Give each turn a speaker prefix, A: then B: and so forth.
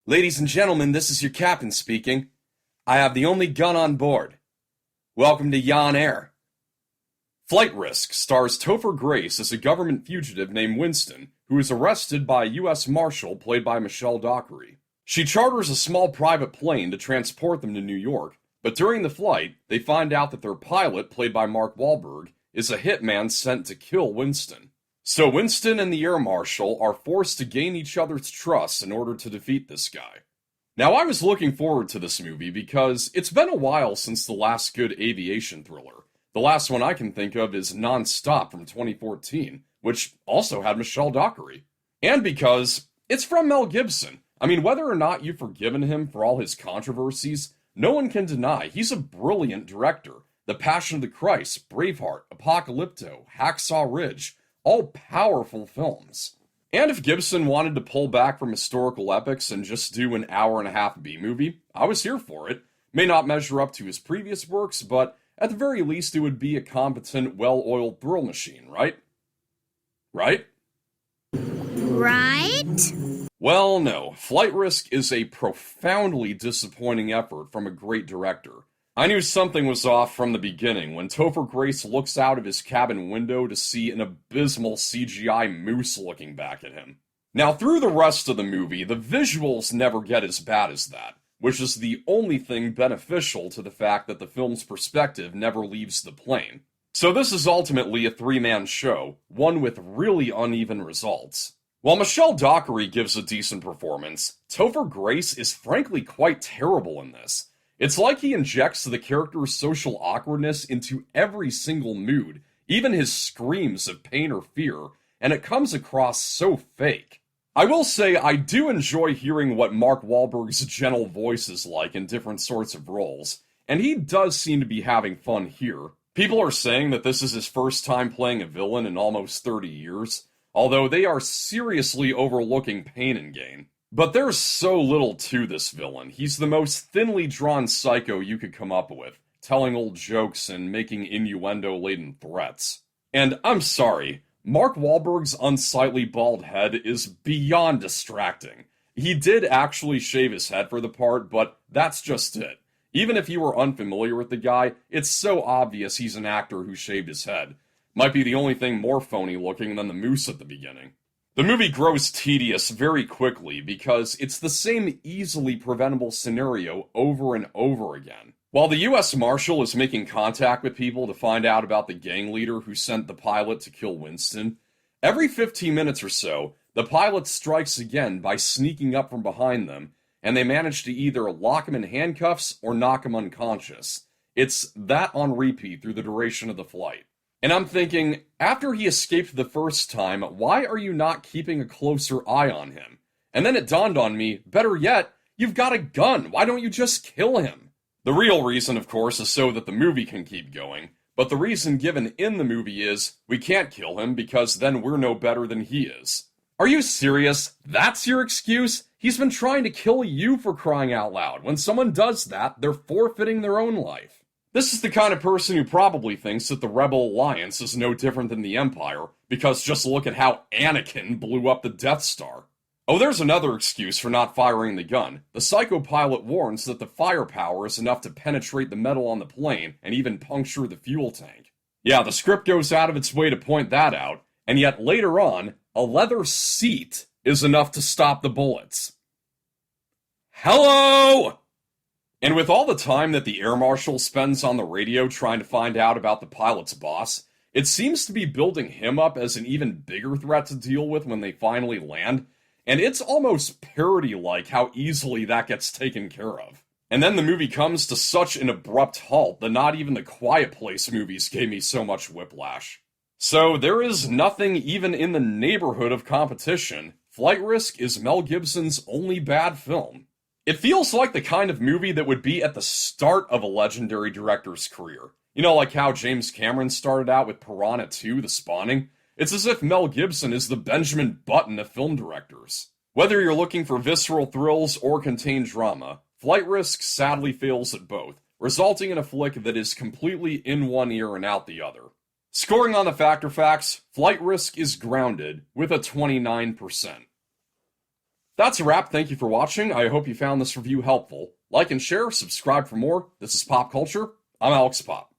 A: Ladies and gentlemen, this is your captain speaking. I have the only gun on board. Welcome to Yon Air. Flight Risk stars Topher Grace as a government fugitive named Winston, who is arrested by a U.S. Marshal played by Michelle Dockery. She charters a small private plane to transport them to New York, but during the flight, they find out that their pilot, played by Mark Wahlberg, is a hitman sent to kill Winston. So Winston and the Air Marshal are forced to gain each other's trust in order to defeat this guy. Now, I was looking forward to this movie because it's been a while since the last good aviation thriller. The last one I can think of is Non-Stop from 2014, which also had Michelle Dockery. And because it's from Mel Gibson. I mean, whether or not you've forgiven him for all his controversies, no one can deny he's a brilliant director. The Passion of the Christ, Braveheart, Apocalypto, Hacksaw Ridge, all powerful films. And if Gibson wanted to pull back from historical epics and just do an hour-and-a-half B-movie, I was here for it. May not measure up to his previous works, but at the very least it would be a competent, well-oiled thrill machine, right? Right?
B: Right?
A: Well, no. Flight Risk is a profoundly disappointing effort from a great director. I knew something was off from the beginning when Topher Grace looks out of his cabin window to see an abysmal CGI moose looking back at him. Now, through the rest of the movie, the visuals never get as bad as that, which is the only thing beneficial to the fact that the film's perspective never leaves the plane. So this is ultimately a three-man show, one with really uneven results. While Michelle Dockery gives a decent performance, Topher Grace is frankly quite terrible in this. It's like he injects the character's social awkwardness into every single mood, even his screams of pain or fear, and it comes across so fake. I will say I do enjoy hearing what Mark Wahlberg's gentle voice is like in different sorts of roles, and he does seem to be having fun here. People are saying that this is his first time playing a villain in almost 30 years, although they are seriously overlooking Pain and Gain. But there's so little to this villain. He's the most thinly drawn psycho you could come up with, telling old jokes and making innuendo-laden threats. And I'm sorry, Mark Wahlberg's unsightly bald head is beyond distracting. He did actually shave his head for the part, but that's just it. Even if you were unfamiliar with the guy, it's so obvious he's an actor who shaved his head. Might be the only thing more phony looking than the moose at the beginning. The movie grows tedious very quickly because it's the same easily preventable scenario over and over again. While the U.S. Marshal is making contact with people to find out about the gang leader who sent the pilot to kill Winston, every 15 minutes or so, the pilot strikes again by sneaking up from behind them, and they manage to either lock him in handcuffs or knock him unconscious. It's that on repeat through the duration of the flight. And I'm thinking, after he escaped the first time, why are you not keeping a closer eye on him? And then it dawned on me, better yet, you've got a gun, why don't you just kill him? The real reason, of course, is so that the movie can keep going, but the reason given in the movie is, we can't kill him because then we're no better than he is. Are you serious? That's your excuse? He's been trying to kill you for crying out loud. When someone does that, they're forfeiting their own life. This is the kind of person who probably thinks that the Rebel Alliance is no different than the Empire, because just look at how Anakin blew up the Death Star. Oh, there's another excuse for not firing the gun. The psycho pilot warns that the firepower is enough to penetrate the metal on the plane and even puncture the fuel tank. Yeah, the script goes out of its way to point that out, and yet later on, a leather seat is enough to stop the bullets. Hello! And with all the time that the Air Marshal spends on the radio trying to find out about the pilot's boss, it seems to be building him up as an even bigger threat to deal with when they finally land, and it's almost parody-like how easily that gets taken care of. And then the movie comes to such an abrupt halt that not even the Quiet Place movies gave me so much whiplash. So there is nothing even in the neighborhood of competition. Flight Risk is Mel Gibson's only bad film. It feels like the kind of movie that would be at the start of a legendary director's career. You know, like how James Cameron started out with Piranha 2, The Spawning? It's as if Mel Gibson is the Benjamin Button of film directors. Whether you're looking for visceral thrills or contained drama, Flight Risk sadly fails at both, resulting in a flick that is completely in one ear and out the other. Scoring on the Factor Facts, Flight Risk is grounded with a 29%. That's a wrap. Thank you for watching. I hope you found this review helpful. Like and share, subscribe for more. This is Pop Culture. I'm Alex Pop.